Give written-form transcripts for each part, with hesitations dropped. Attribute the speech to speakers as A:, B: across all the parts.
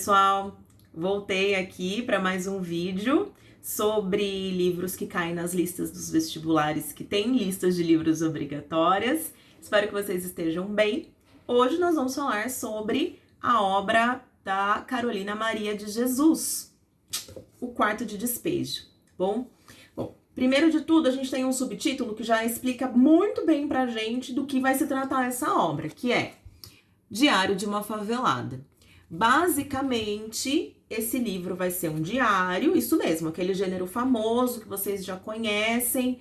A: pessoal, voltei aqui para mais um vídeo sobre livros que caem nas listas dos vestibulares que tem listas de livros obrigatórias. Espero que vocês estejam bem. Hoje nós vamos falar sobre a obra da Carolina Maria de Jesus, O Quarto de Despejo. Bom, primeiro de tudo, a gente tem um subtítulo que já explica muito bem pra gente do que vai se tratar essa obra, que é Diário de uma Favelada. Basicamente, esse livro vai ser um diário, isso mesmo, aquele gênero famoso que vocês já conhecem,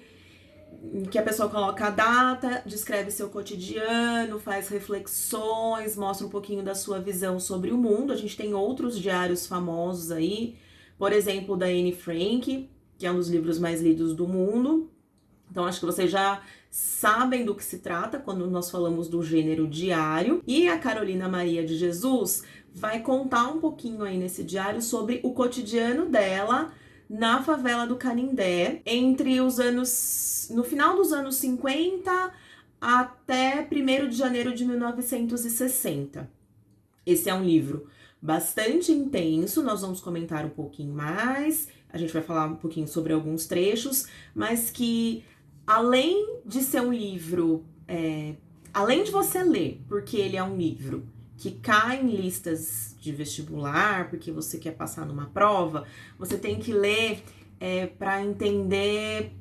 A: que a pessoa coloca a data, descreve seu cotidiano, faz reflexões, mostra um pouquinho da sua visão sobre o mundo. A gente tem outros diários famosos aí, por exemplo, da Anne Frank, que é um dos livros mais lidos do mundo. Então, acho que vocês já sabem do que se trata quando nós falamos do gênero diário. E a Carolina Maria de Jesus vai contar um pouquinho aí nesse diário sobre o cotidiano dela na favela do Canindé, entre os anos... no final dos anos 50 até 1º de janeiro de 1960. Esse é um livro bastante intenso, nós vamos comentar um pouquinho mais, a gente vai falar um pouquinho sobre alguns trechos, mas que além de ser um livro, além de você ler, porque ele é um livro que cai em listas de vestibular, porque você quer passar numa prova, você tem que ler para entender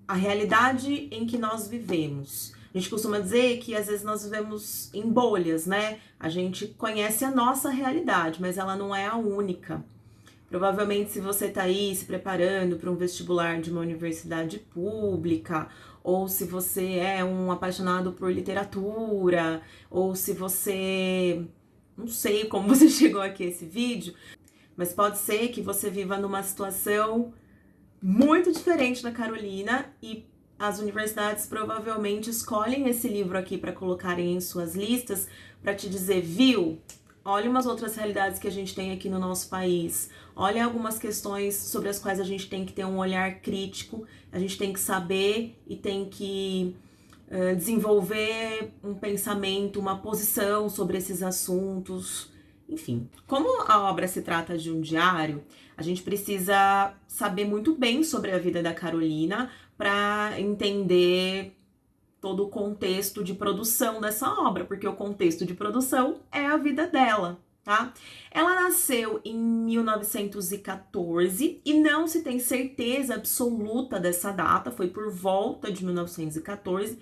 A: a realidade em que nós vivemos. A gente costuma dizer que às vezes nós vivemos em bolhas, né? A gente conhece a nossa realidade, mas ela não é a única. Provavelmente, se você está aí se preparando para um vestibular de uma universidade pública, ou se você é um apaixonado por literatura, ou se você... não sei como você chegou aqui a esse vídeo, mas pode ser que você viva numa situação muito diferente da Carolina e as universidades provavelmente escolhem esse livro aqui para colocarem em suas listas para te dizer, viu? Olha umas outras realidades que a gente tem aqui no nosso país. Olha algumas questões sobre as quais a gente tem que ter um olhar crítico, a gente tem que saber e tem que desenvolver um pensamento, uma posição sobre esses assuntos. Enfim, como a obra se trata de um diário, a gente precisa saber muito bem sobre a vida da Carolina para entender todo o contexto de produção dessa obra, porque o contexto de produção é a vida dela, tá? Ela nasceu em 1914 e não se tem certeza absoluta dessa data, foi por volta de 1914.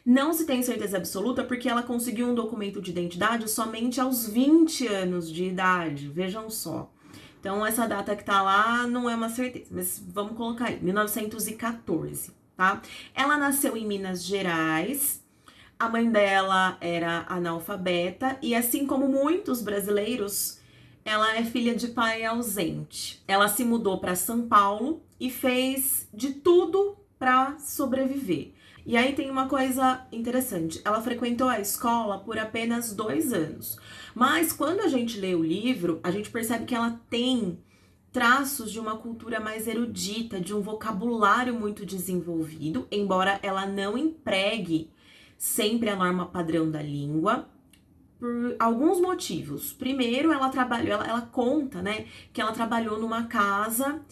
A: Não se tem certeza absoluta porque ela conseguiu um documento de identidade somente aos 20 anos de idade, vejam só. Então, essa data que tá lá não é uma certeza, mas vamos colocar aí, 1914, tá? Ela nasceu em Minas Gerais, a mãe dela era analfabeta e, assim como muitos brasileiros, ela é filha de pai ausente. Ela se mudou para São Paulo e fez de tudo para sobreviver. E aí tem uma coisa interessante, ela frequentou a escola por apenas 2 anos, mas quando a gente lê o livro, a gente percebe que ela tem traços de uma cultura mais erudita, de um vocabulário muito desenvolvido, embora ela não empregue sempre a norma padrão da língua, por alguns motivos. Primeiro, ela conta, né, que ela trabalhou numa casa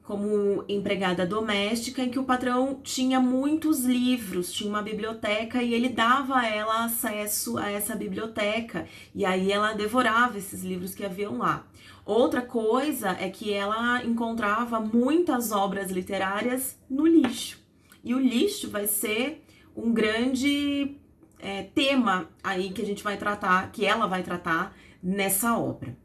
A: como empregada doméstica, em que o patrão tinha muitos livros, tinha uma biblioteca e ele dava a ela acesso a essa biblioteca, e aí ela devorava esses livros que haviam lá. Outra coisa é que ela encontrava muitas obras literárias no lixo, e o lixo vai ser um grande tema aí que a gente vai tratar, que ela vai tratar nessa obra.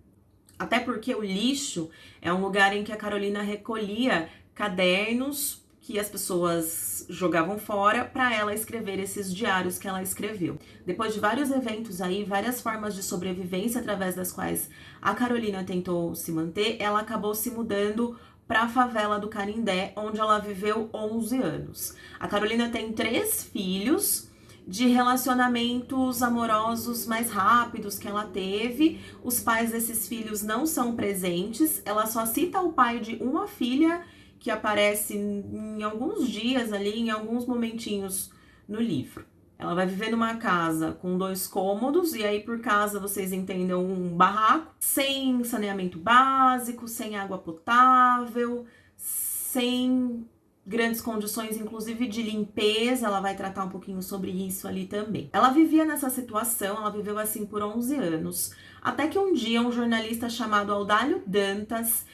A: Até porque o lixo é um lugar em que a Carolina recolhia cadernos que as pessoas jogavam fora para ela escrever esses diários que ela escreveu. Depois de vários eventos aí, várias formas de sobrevivência através das quais a Carolina tentou se manter, ela acabou se mudando para a favela do Canindé, onde ela viveu 11 anos. A Carolina tem 3 filhos de relacionamentos amorosos mais rápidos que ela teve. Os pais desses filhos não são presentes, ela só cita o pai de uma filha que aparece em alguns dias ali, em alguns momentinhos no livro. Ela vai viver numa casa com 2 cômodos, e aí por casa vocês entendam um barraco, sem saneamento básico, sem água potável, sem grandes condições, inclusive de limpeza. Ela vai tratar um pouquinho sobre isso ali também. Ela vivia nessa situação, ela viveu assim por 11 anos, até que um dia um jornalista chamado Audálio Dantas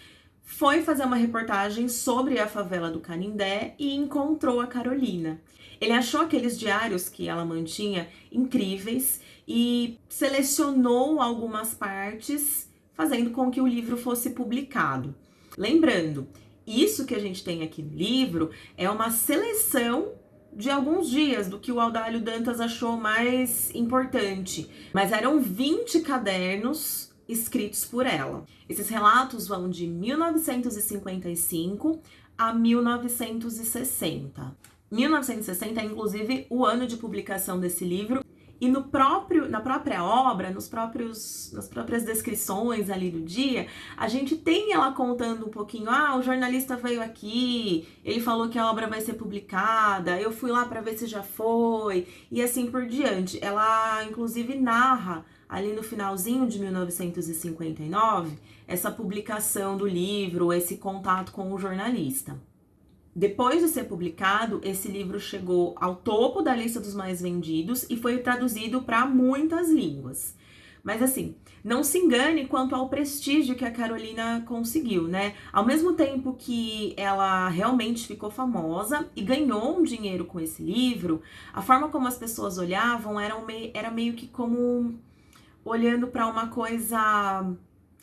A: foi fazer uma reportagem sobre a favela do Canindé e encontrou a Carolina. Ele achou aqueles diários que ela mantinha incríveis e selecionou algumas partes, fazendo com que o livro fosse publicado. Lembrando, isso que a gente tem aqui no livro é uma seleção de alguns dias do que o Audálio Dantas achou mais importante, mas eram 20 cadernos escritos por ela. Esses relatos vão de 1955 a 1960. 1960 é inclusive o ano de publicação desse livro, e na própria obra, nas próprias descrições ali do dia, a gente tem ela contando um pouquinho: o jornalista veio aqui, ele falou que a obra vai ser publicada, eu fui lá para ver se já foi, e assim por diante. Ela inclusive narra ali no finalzinho de 1959 essa publicação do livro, esse contato com o jornalista. Depois de ser publicado, esse livro chegou ao topo da lista dos mais vendidos e foi traduzido para muitas línguas. Mas assim, não se engane quanto ao prestígio que a Carolina conseguiu, né? Ao mesmo tempo que ela realmente ficou famosa e ganhou um dinheiro com esse livro, a forma como as pessoas olhavam era meio que como olhando para uma coisa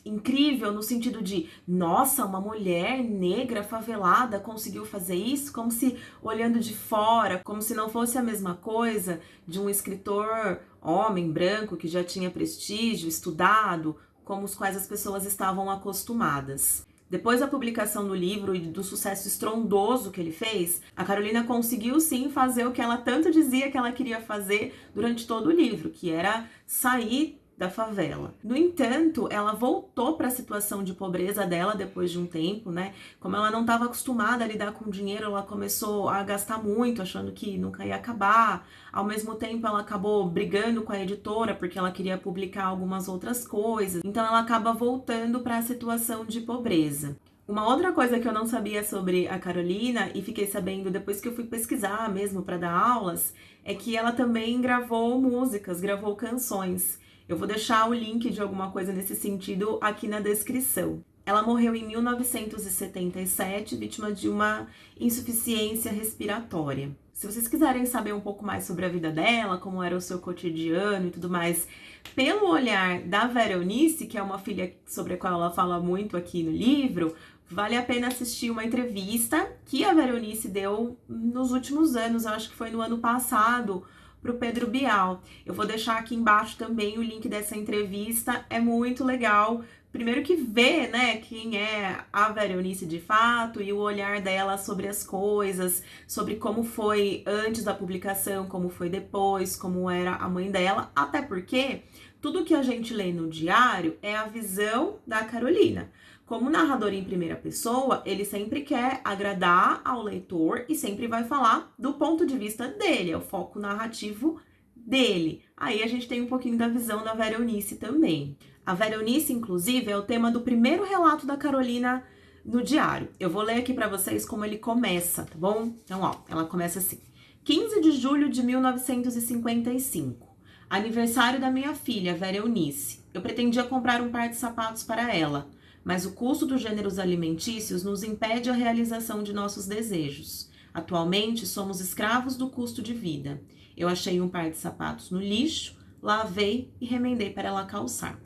A: incrível, no sentido de: nossa, uma mulher negra favelada conseguiu fazer isso, como se olhando de fora, como se não fosse a mesma coisa de um escritor homem branco que já tinha prestígio, estudado, como os quais as pessoas estavam acostumadas. Depois da publicação do livro e do sucesso estrondoso que ele fez, a Carolina conseguiu sim fazer o que ela tanto dizia que ela queria fazer durante todo o livro, que era sair da favela. No entanto, ela voltou para a situação de pobreza dela depois de um tempo, né? Como ela não estava acostumada a lidar com dinheiro, ela começou a gastar muito, achando que nunca ia acabar. Ao mesmo tempo, ela acabou brigando com a editora porque ela queria publicar algumas outras coisas. Então, ela acaba voltando para a situação de pobreza. Uma outra coisa que eu não sabia sobre a Carolina, e fiquei sabendo depois que eu fui pesquisar mesmo para dar aulas, é que ela também gravou músicas, gravou canções. Eu vou deixar o link de alguma coisa nesse sentido aqui na descrição. Ela morreu em 1977, vítima de uma insuficiência respiratória. Se vocês quiserem saber um pouco mais sobre a vida dela, como era o seu cotidiano e tudo mais, pelo olhar da Vera Eunice, que é uma filha sobre a qual ela fala muito aqui no livro, vale a pena assistir uma entrevista que a Vera Eunice deu nos últimos anos, eu acho que foi no ano passado, para o Pedro Bial. Eu vou deixar aqui embaixo também o link dessa entrevista, é muito legal. Primeiro que vê, né, quem é a Vera Eunice de fato e o olhar dela sobre as coisas, sobre como foi antes da publicação, como foi depois, como era a mãe dela, até porque tudo que a gente lê no diário é a visão da Carolina. Como narrador em primeira pessoa, ele sempre quer agradar ao leitor e sempre vai falar do ponto de vista dele, é o foco narrativo dele. Aí a gente tem um pouquinho da visão da Vera Eunice também. A Vera Eunice, inclusive, é o tema do primeiro relato da Carolina no diário. Eu vou ler aqui para vocês como ele começa, tá bom? Então, ó, ela começa assim: 15 de julho de 1955. Aniversário da minha filha, Vera Eunice. Eu pretendia comprar um par de sapatos para ela, mas o custo dos gêneros alimentícios nos impede a realização de nossos desejos. Atualmente, somos escravos do custo de vida. Eu achei um par de sapatos no lixo, lavei e remendei para ela calçar.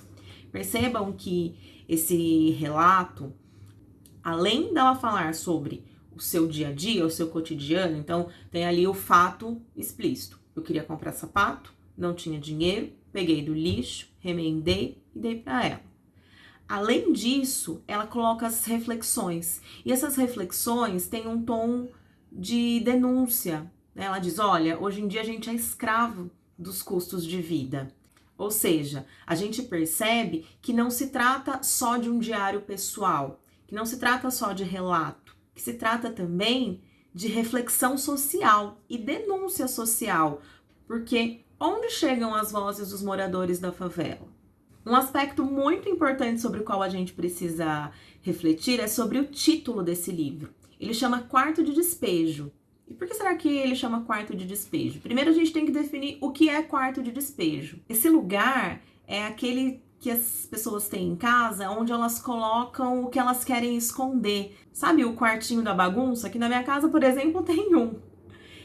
A: Percebam que esse relato, além dela falar sobre o seu dia a dia, o seu cotidiano, então tem ali o fato explícito. Eu queria comprar sapato, não tinha dinheiro, peguei do lixo, remendei e dei para ela. Além disso, ela coloca as reflexões. E essas reflexões têm um tom de denúncia, né? Ela diz: olha, hoje em dia a gente é escravo dos custos de vida. Ou seja, a gente percebe que não se trata só de um diário pessoal, que não se trata só de relato, que se trata também de reflexão social e denúncia social. Porque onde chegam as vozes dos moradores da favela? Um aspecto muito importante sobre o qual a gente precisa refletir é sobre o título desse livro. Ele chama Quarto de Despejo. E por que será que ele chama quarto de despejo? Primeiro a gente tem que definir o que é quarto de despejo. Esse lugar é aquele que as pessoas têm em casa, onde elas colocam o que elas querem esconder. Sabe o quartinho da bagunça? Aqui na minha casa, por exemplo, tem um.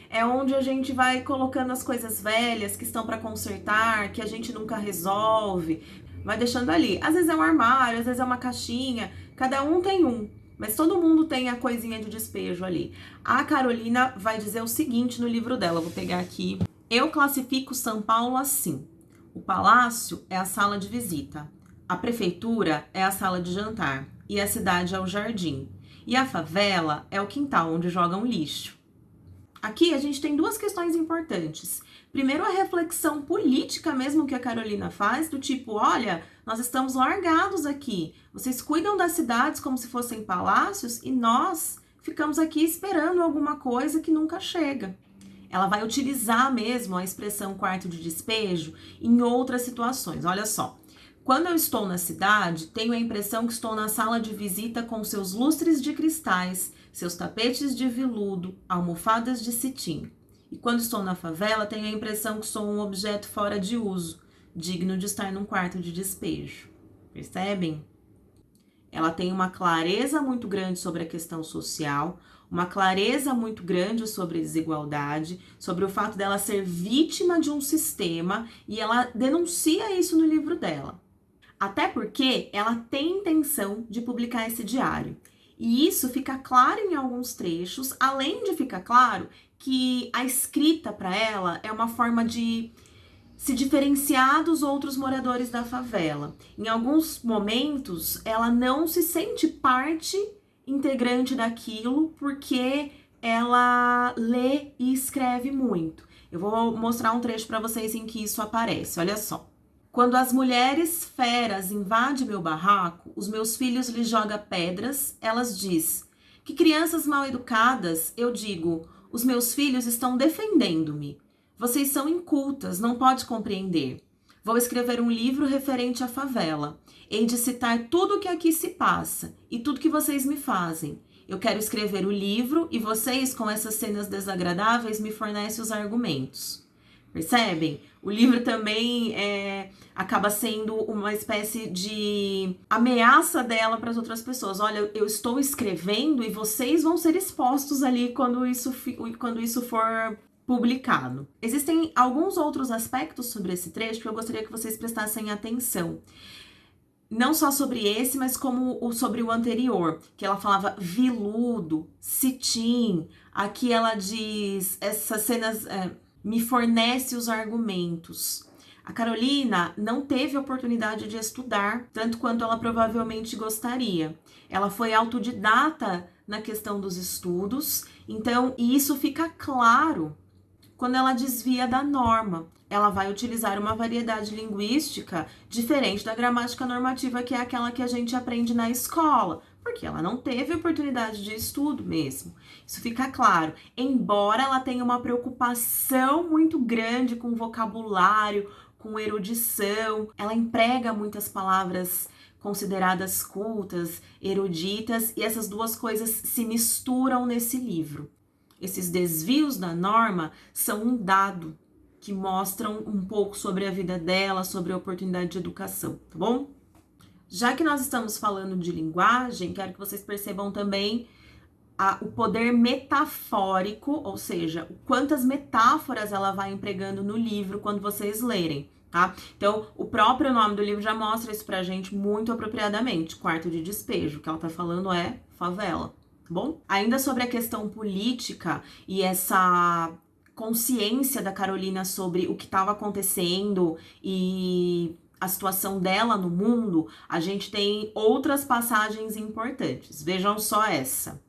A: É onde a gente vai colocando as coisas velhas que estão para consertar, que a gente nunca resolve, vai deixando ali. Às vezes é um armário, às vezes é uma caixinha, cada um tem um. Mas todo mundo tem a coisinha de despejo ali. A Carolina vai dizer o seguinte no livro dela, vou pegar aqui. Eu classifico São Paulo assim. O palácio é a sala de visita. A prefeitura é a sala de jantar. E a cidade é o jardim. E a favela é o quintal onde jogam lixo. Aqui a gente tem duas questões importantes. Primeiro, a reflexão política mesmo que a Carolina faz, do tipo, olha, nós estamos largados aqui. Vocês cuidam das cidades como se fossem palácios e nós ficamos aqui esperando alguma coisa que nunca chega. Ela vai utilizar mesmo a expressão quarto de despejo em outras situações. Olha só. Quando eu estou na cidade, tenho a impressão que estou na sala de visita com seus lustres de cristais, seus tapetes de veludo, almofadas de cetim. E quando estou na favela, tenho a impressão que sou um objeto fora de uso, digno de estar num quarto de despejo. Percebem? Ela tem uma clareza muito grande sobre a questão social, uma clareza muito grande sobre a desigualdade, sobre o fato dela ser vítima de um sistema, e ela denuncia isso no livro dela. Até porque ela tem intenção de publicar esse diário. E isso fica claro em alguns trechos, além de ficar claro que a escrita para ela é uma forma de se diferenciar dos outros moradores da favela. Em alguns momentos, ela não se sente parte integrante daquilo porque ela lê e escreve muito. Eu vou mostrar um trecho para vocês em que isso aparece, olha só. Quando as mulheres feras invadem meu barraco, os meus filhos lhes jogam pedras, elas diz. Que crianças mal educadas, eu digo, os meus filhos estão defendendo-me. Vocês são incultas, não pode compreender. Vou escrever um livro referente à favela. Hei de citar tudo o que aqui se passa e tudo que vocês me fazem. Eu quero escrever o livro e vocês, com essas cenas desagradáveis, me fornecem os argumentos. Percebem? O livro também acaba sendo uma espécie de ameaça dela para as outras pessoas. Olha, eu estou escrevendo e vocês vão ser expostos ali quando isso for publicado. Existem alguns outros aspectos sobre esse trecho que eu gostaria que vocês prestassem atenção. Não só sobre esse, mas como sobre o anterior, que ela falava viludo, cetim. Aqui ela diz essas cenas... me fornece os argumentos. A Carolina não teve oportunidade de estudar, tanto quanto ela provavelmente gostaria. Ela foi autodidata na questão dos estudos, então, e isso fica claro quando ela desvia da norma. Ela vai utilizar uma variedade linguística diferente da gramática normativa, que é aquela que a gente aprende na escola, porque ela não teve oportunidade de estudo mesmo. Isso fica claro. Embora ela tenha uma preocupação muito grande com vocabulário, com erudição, ela emprega muitas palavras consideradas cultas, eruditas, e essas duas coisas se misturam nesse livro. Esses desvios da norma são um dado que mostram um pouco sobre a vida dela, sobre a oportunidade de educação, tá bom? Já que nós estamos falando de linguagem, quero que vocês percebam também o poder metafórico, ou seja, quantas metáforas ela vai empregando no livro quando vocês lerem, tá? Então, o próprio nome do livro já mostra isso pra gente muito apropriadamente. Quarto de despejo, o que ela tá falando é favela, tá bom? Ainda sobre a questão política e essa consciência da Carolina sobre o que estava acontecendo e a situação dela no mundo, a gente tem outras passagens importantes. Vejam só essa.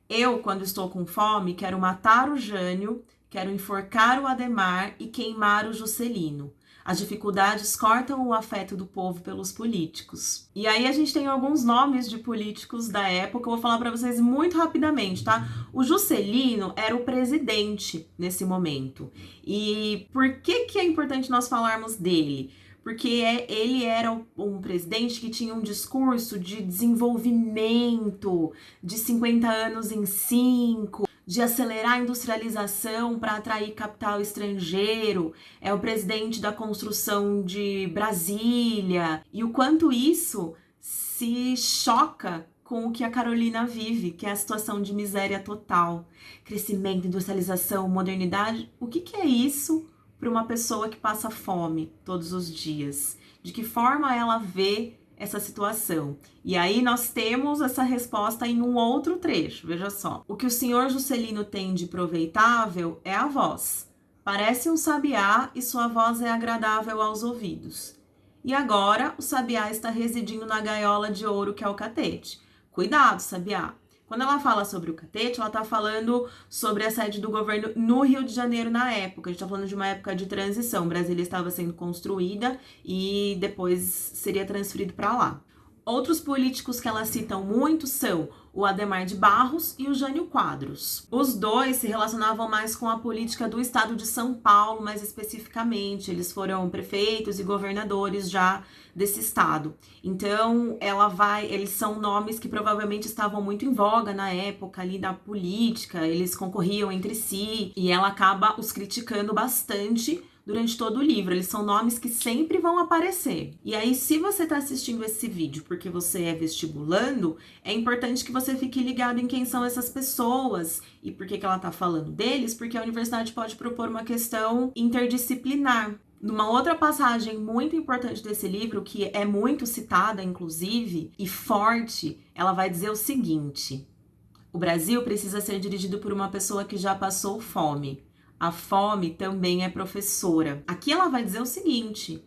A: Eu, quando estou com fome, quero matar o Jânio, quero enforcar o Adhemar e queimar o Juscelino. As dificuldades cortam o afeto do povo pelos políticos. E aí a gente tem alguns nomes de políticos da época, eu vou falar para vocês muito rapidamente, tá? O Juscelino era o presidente nesse momento. E por que é importante nós falarmos dele? Porque ele era um presidente que tinha um discurso de desenvolvimento, de 50 anos em 5, de acelerar a industrialização para atrair capital estrangeiro, é o presidente da construção de Brasília, e o quanto isso se choca com o que a Carolina vive, que é a situação de miséria total. Crescimento, industrialização, modernidade, o que é isso para uma pessoa que passa fome todos os dias? De que forma ela vê essa situação? E aí nós temos essa resposta em um outro trecho, veja só. O que o senhor Juscelino tem de proveitável é a voz. Parece um sabiá e sua voz é agradável aos ouvidos. E agora o sabiá está residindo na gaiola de ouro que é o catete. Cuidado, sabiá. Quando ela fala sobre o catete, ela está falando sobre a sede do governo no Rio de Janeiro na época. A gente está falando de uma época de transição. Brasília estava sendo construída e depois seria transferido para lá. Outros políticos que ela citam muito são o Adhemar de Barros e o Jânio Quadros. Os dois se relacionavam mais com a política do estado de São Paulo, mais especificamente. Eles foram prefeitos e governadores já desse estado. Então, eles são nomes que provavelmente estavam muito em voga na época ali da política, eles concorriam entre si, e ela acaba os criticando bastante durante todo o livro. Eles são nomes que sempre vão aparecer. E aí, se você está assistindo esse vídeo porque você é vestibulando, é importante que você fique ligado em quem são essas pessoas e por que ela está falando deles, porque a universidade pode propor uma questão interdisciplinar. Numa outra passagem muito importante desse livro, que é muito citada, inclusive, e forte, ela vai dizer o seguinte: o Brasil precisa ser dirigido por uma pessoa que já passou fome. A fome também é professora. Aqui ela vai dizer o seguinte: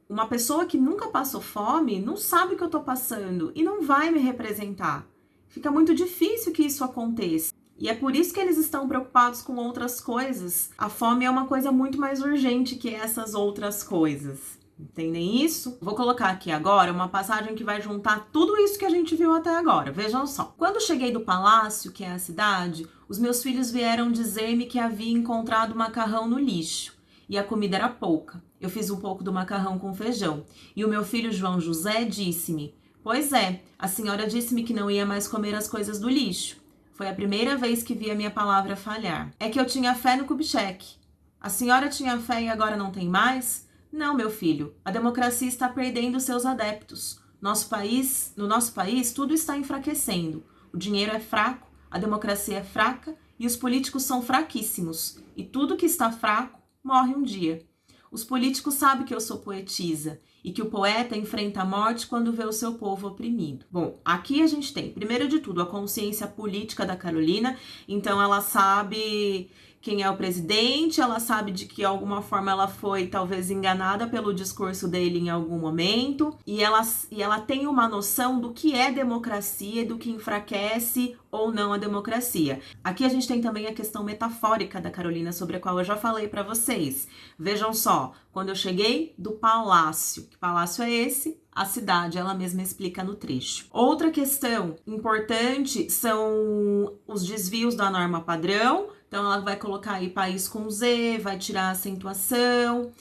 A: uma pessoa que nunca passou fome não sabe o que eu tô passando e não vai me representar. Fica muito difícil que isso aconteça. E é por isso que eles estão preocupados com outras coisas. A fome é uma coisa muito mais urgente que essas outras coisas. Entendem isso? Vou colocar aqui agora uma passagem que vai juntar tudo isso que a gente viu até agora. Vejam só. Quando cheguei do palácio, que é a cidade, os meus filhos vieram dizer-me que havia encontrado macarrão no lixo. E a comida era pouca. Eu fiz um pouco do macarrão com feijão. E o meu filho João José disse-me: pois é, a senhora disse-me que não ia mais comer as coisas do lixo. Foi a primeira vez que vi a minha palavra falhar. É que eu tinha fé no Kubitschek. A senhora tinha fé e agora não tem mais? Não, meu filho. A democracia está perdendo seus adeptos. No nosso país, tudo está enfraquecendo. O dinheiro é fraco, a democracia é fraca e os políticos são fraquíssimos. E tudo que está fraco morre um dia. Os políticos sabem que eu sou poetisa e que o poeta enfrenta a morte quando vê o seu povo oprimido. Bom, aqui a gente tem, primeiro de tudo, a consciência política da Carolina. Então ela sabe quem é o presidente, ela sabe de que alguma forma ela foi talvez enganada pelo discurso dele em algum momento, e ela tem uma noção do que é democracia e do que enfraquece ou não a democracia. Aqui a gente tem também a questão metafórica da Carolina, sobre a qual eu já falei para vocês. Vejam só, quando eu cheguei do palácio, que palácio é esse? A cidade, ela mesma explica no trecho. Outra questão importante são os desvios da norma padrão. Então, ela vai colocar aí país com Z, vai tirar a acentuação.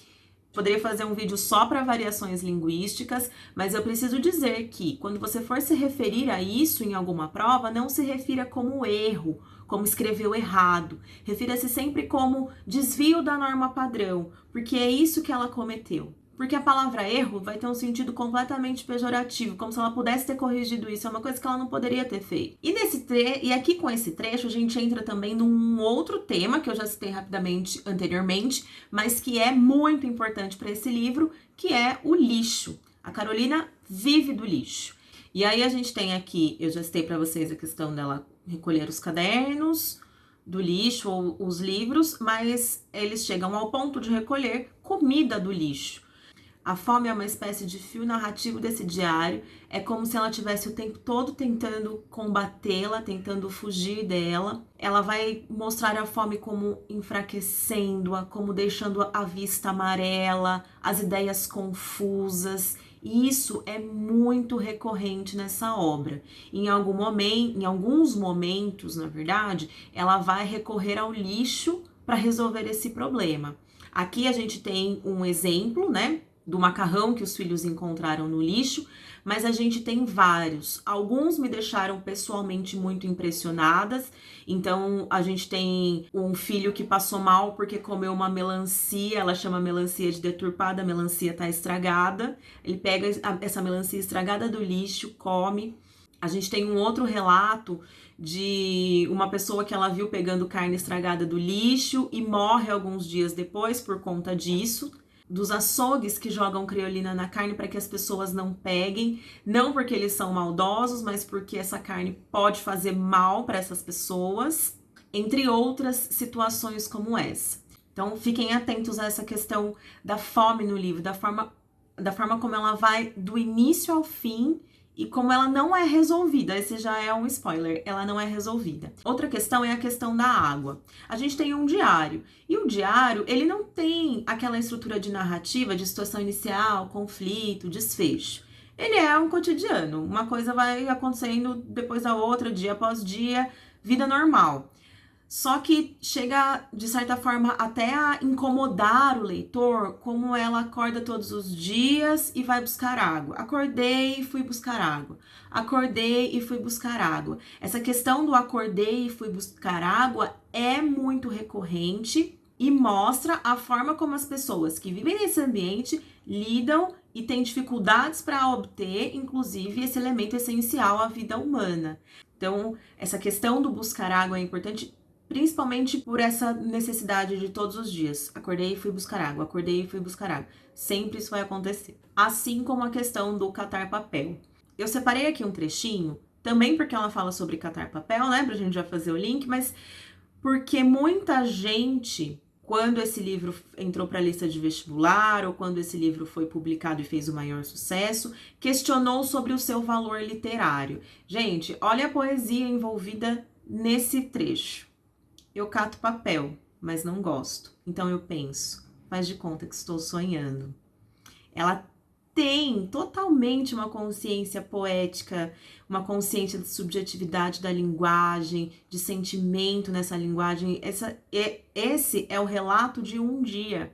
A: Poderia fazer um vídeo só para variações linguísticas, mas eu preciso dizer que, quando você for se referir a isso em alguma prova, não se refira como erro, como escreveu errado. Refira-se sempre como desvio da norma padrão, porque é isso que ela cometeu. Porque a palavra erro vai ter um sentido completamente pejorativo, como se ela pudesse ter corrigido isso. É uma coisa que ela não poderia ter feito. E aqui com esse trecho a gente entra também num outro tema que eu já citei rapidamente anteriormente, mas que é muito importante para esse livro, que é o lixo. A Carolina vive do lixo. E aí a gente tem aqui, eu já citei para vocês a questão dela recolher os cadernos do lixo ou os livros, mas eles chegam ao ponto de recolher comida do lixo. A fome é uma espécie de fio narrativo desse diário. É como se ela tivesse o tempo todo tentando combatê-la, tentando fugir dela. Ela vai mostrar a fome como enfraquecendo-a, como deixando a vista amarela, as ideias confusas. E isso é muito recorrente nessa obra. Em alguns momentos, na verdade, ela vai recorrer ao lixo para resolver esse problema. Aqui a gente tem um exemplo, né, do macarrão que os filhos encontraram no lixo, mas a gente tem vários. Alguns me deixaram pessoalmente muito impressionadas. Então, a gente tem um filho que passou mal porque comeu uma melancia, ela chama melancia de deturpada, a melancia tá estragada. Ele pega essa melancia estragada do lixo, come. A gente tem um outro relato de uma pessoa que ela viu pegando carne estragada do lixo e morre alguns dias depois por conta disso. Dos açougues que jogam creolina na carne para que as pessoas não peguem, não porque eles são maldosos, mas porque essa carne pode fazer mal para essas pessoas, entre outras situações como essa. Então, fiquem atentos a essa questão da fome no livro, da forma como ela vai do início ao fim e como ela não é resolvida. Esse já é um spoiler, ela não é resolvida. Outra questão é a questão da água. A gente tem um diário, e o diário, ele não tem aquela estrutura de narrativa, de situação inicial, conflito, desfecho. Ele é um cotidiano, uma coisa vai acontecendo depois da outra, dia após dia, vida normal. Só que chega, de certa forma, até a incomodar o leitor, como ela acorda todos os dias e vai buscar água. Acordei e fui buscar água. Acordei e fui buscar água. Essa questão do acordei e fui buscar água é muito recorrente e mostra a forma como as pessoas que vivem nesse ambiente lidam e têm dificuldades para obter, inclusive, esse elemento essencial à vida humana. Então, essa questão do buscar água é importante, principalmente por essa necessidade de todos os dias. Acordei e fui buscar água, acordei e fui buscar água. Sempre isso vai acontecer. Assim como a questão do catar papel. Eu separei aqui um trechinho, também porque ela fala sobre catar papel, né? Pra gente já fazer o link, mas porque muita gente, quando esse livro entrou para a lista de vestibular, ou quando esse livro foi publicado e fez o maior sucesso, questionou sobre o seu valor literário. Gente, olha a poesia envolvida nesse trecho. Eu cato papel, mas não gosto. Então eu penso, faz de conta que estou sonhando. Ela tem totalmente uma consciência poética, uma consciência de subjetividade da linguagem, de sentimento nessa linguagem. Esse é o relato de um dia.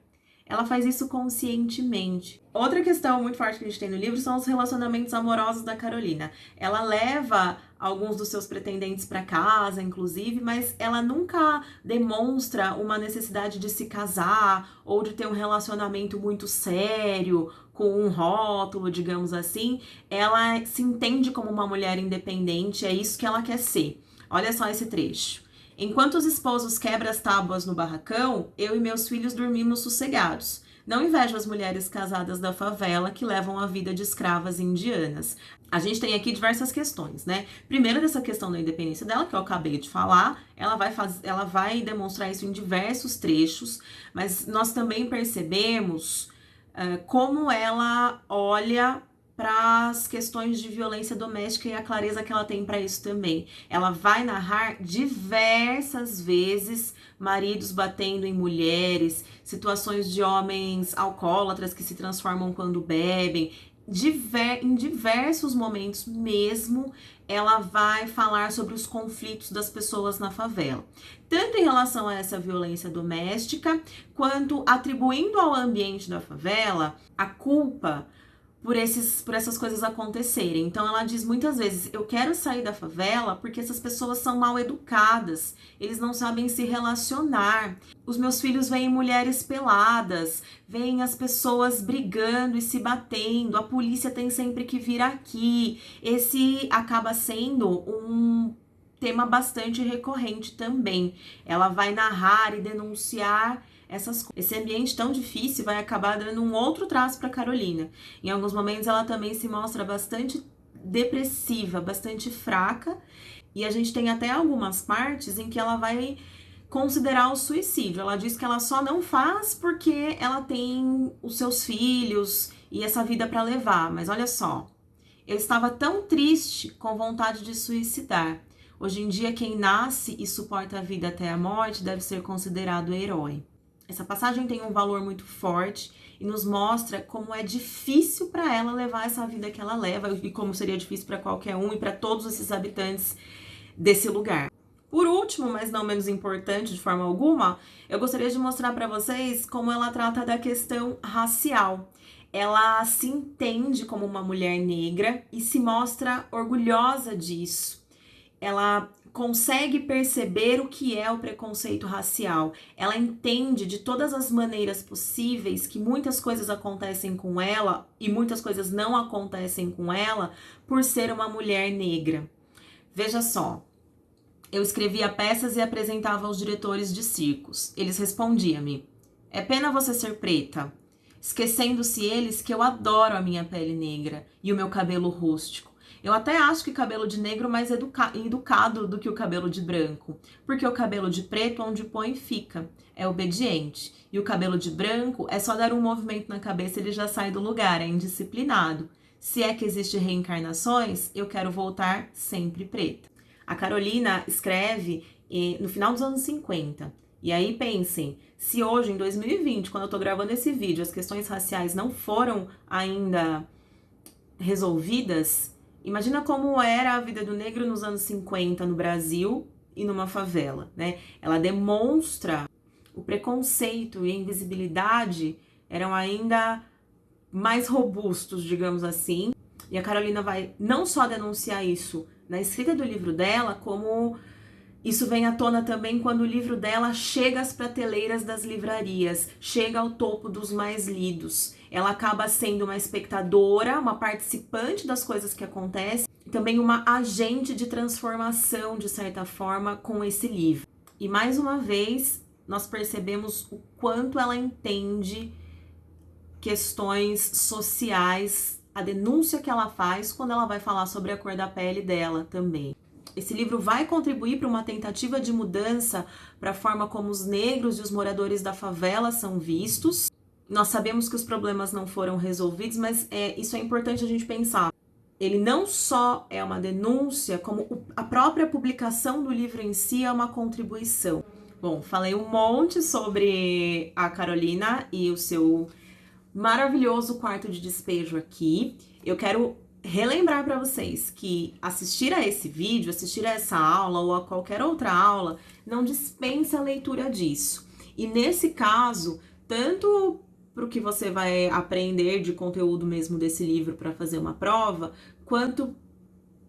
A: Ela faz isso conscientemente. Outra questão muito forte que a gente tem no livro são os relacionamentos amorosos da Carolina. Ela leva alguns dos seus pretendentes para casa, inclusive, mas ela nunca demonstra uma necessidade de se casar ou de ter um relacionamento muito sério, com um rótulo, digamos assim. Ela se entende como uma mulher independente, é isso que ela quer ser. Olha só esse trecho. Enquanto os esposos quebram as tábuas no barracão, eu e meus filhos dormimos sossegados. Não invejo as mulheres casadas da favela que levam a vida de escravas indianas. A gente tem aqui diversas questões, né? Primeiro, dessa questão da independência dela, que eu acabei de falar, ela vai demonstrar isso em diversos trechos, mas nós também percebemos como ela olha para as questões de violência doméstica e a clareza que ela tem para isso também. Ela vai narrar diversas vezes maridos batendo em mulheres, situações de homens alcoólatras que se transformam quando bebem. Em diversos momentos mesmo, ela vai falar sobre os conflitos das pessoas na favela. Tanto em relação a essa violência doméstica, quanto atribuindo ao ambiente da favela a culpa por essas coisas acontecerem. Então ela diz muitas vezes, eu quero sair da favela porque essas pessoas são mal educadas, eles não sabem se relacionar. Os meus filhos veem mulheres peladas, veem as pessoas brigando e se batendo, a polícia tem sempre que vir aqui. Esse acaba sendo um tema bastante recorrente também. Ela vai narrar e denunciar esse ambiente tão difícil, vai acabar dando um outro traço para Carolina. Em alguns momentos ela também se mostra bastante depressiva, bastante fraca, e a gente tem até algumas partes em que ela vai considerar o suicídio. Ela diz que ela só não faz porque ela tem os seus filhos e essa vida para levar, mas olha só, eu estava tão triste com vontade de suicidar. Hoje em dia, quem nasce e suporta a vida até a morte deve ser considerado herói. Essa passagem tem um valor muito forte e nos mostra como é difícil para ela levar essa vida que ela leva e como seria difícil para qualquer um e para todos esses habitantes desse lugar. Por último, mas não menos importante de forma alguma, eu gostaria de mostrar para vocês como ela trata da questão racial. Ela se entende como uma mulher negra e se mostra orgulhosa disso. Ela consegue perceber o que é o preconceito racial. Ela entende de todas as maneiras possíveis que muitas coisas acontecem com ela e muitas coisas não acontecem com ela por ser uma mulher negra. Veja só, eu escrevia peças e apresentava aos diretores de circos. Eles respondiam-me: "É pena você ser preta", esquecendo-se eles que eu adoro a minha pele negra e o meu cabelo rústico. Eu até acho que cabelo de negro mais educado do que o cabelo de branco, porque o cabelo de preto onde põe fica, é obediente, e o cabelo de branco é só dar um movimento na cabeça e ele já sai do lugar, é indisciplinado. Se é que existe reencarnações, eu quero voltar sempre preta. A Carolina escreve no final dos anos 50. E aí pensem, se hoje, em 2020, quando eu tô gravando esse vídeo, as questões raciais não foram ainda resolvidas, imagina como era a vida do negro nos anos 50 no Brasil e numa favela, né? Ela demonstra o preconceito e a invisibilidade eram ainda mais robustos, digamos assim. E a Carolina vai não só denunciar isso na escrita do livro dela, como isso vem à tona também quando o livro dela chega às prateleiras das livrarias, chega ao topo dos mais lidos. Ela acaba sendo uma espectadora, uma participante das coisas que acontecem, e também uma agente de transformação, de certa forma, com esse livro. E mais uma vez, nós percebemos o quanto ela entende questões sociais, a denúncia que ela faz quando ela vai falar sobre a cor da pele dela também. Esse livro vai contribuir para uma tentativa de mudança para a forma como os negros e os moradores da favela são vistos. Nós sabemos que os problemas não foram resolvidos, mas isso é importante a gente pensar. Ele não só é uma denúncia, como a própria publicação do livro em si é uma contribuição. Bom, falei um monte sobre a Carolina e o seu maravilhoso quarto de despejo aqui. Eu quero relembrar para vocês que assistir a esse vídeo, assistir a essa aula ou a qualquer outra aula, não dispensa a leitura disso. E nesse caso, tanto para o que você vai aprender de conteúdo mesmo desse livro para fazer uma prova, quanto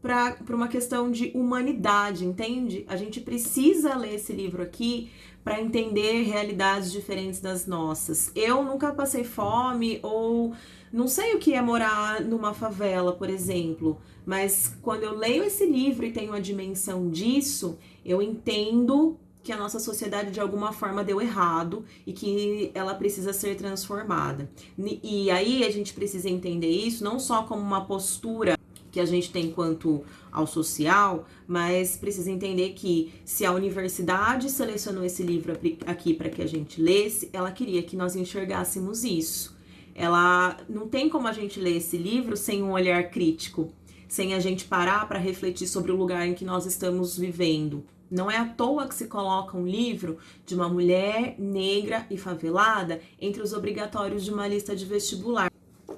A: para uma questão de humanidade, entende? A gente precisa ler esse livro aqui para entender realidades diferentes das nossas. Eu nunca passei fome ou não sei o que é morar numa favela, por exemplo, mas quando eu leio esse livro e tenho a dimensão disso, eu entendo que a nossa sociedade de alguma forma deu errado e que ela precisa ser transformada. E aí a gente precisa entender isso não só como uma postura que a gente tem quanto ao social, mas precisa entender que se a universidade selecionou esse livro aqui para que a gente lesse, ela queria que nós enxergássemos isso. Ela não tem como a gente ler esse livro sem um olhar crítico, sem a gente parar para refletir sobre o lugar em que nós estamos vivendo. Não é à toa que se coloca um livro de uma mulher negra e favelada entre os obrigatórios de uma lista de vestibular.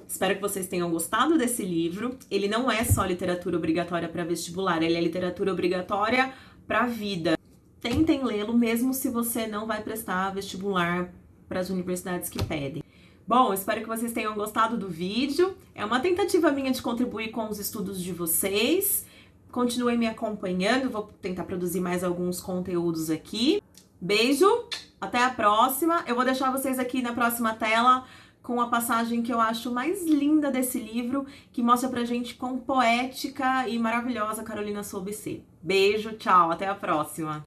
A: Espero que vocês tenham gostado desse livro. Ele não é só literatura obrigatória para vestibular, ele é literatura obrigatória para a vida. Tentem lê-lo mesmo se você não vai prestar vestibular para as universidades que pedem. Bom, espero que vocês tenham gostado do vídeo. É uma tentativa minha de contribuir com os estudos de vocês. Continuem me acompanhando, vou tentar produzir mais alguns conteúdos aqui. Beijo, até a próxima. Eu vou deixar vocês aqui na próxima tela com a passagem que eu acho mais linda desse livro, que mostra pra gente quão poética e maravilhosa a Carolina soube ser. Beijo, tchau, até a próxima.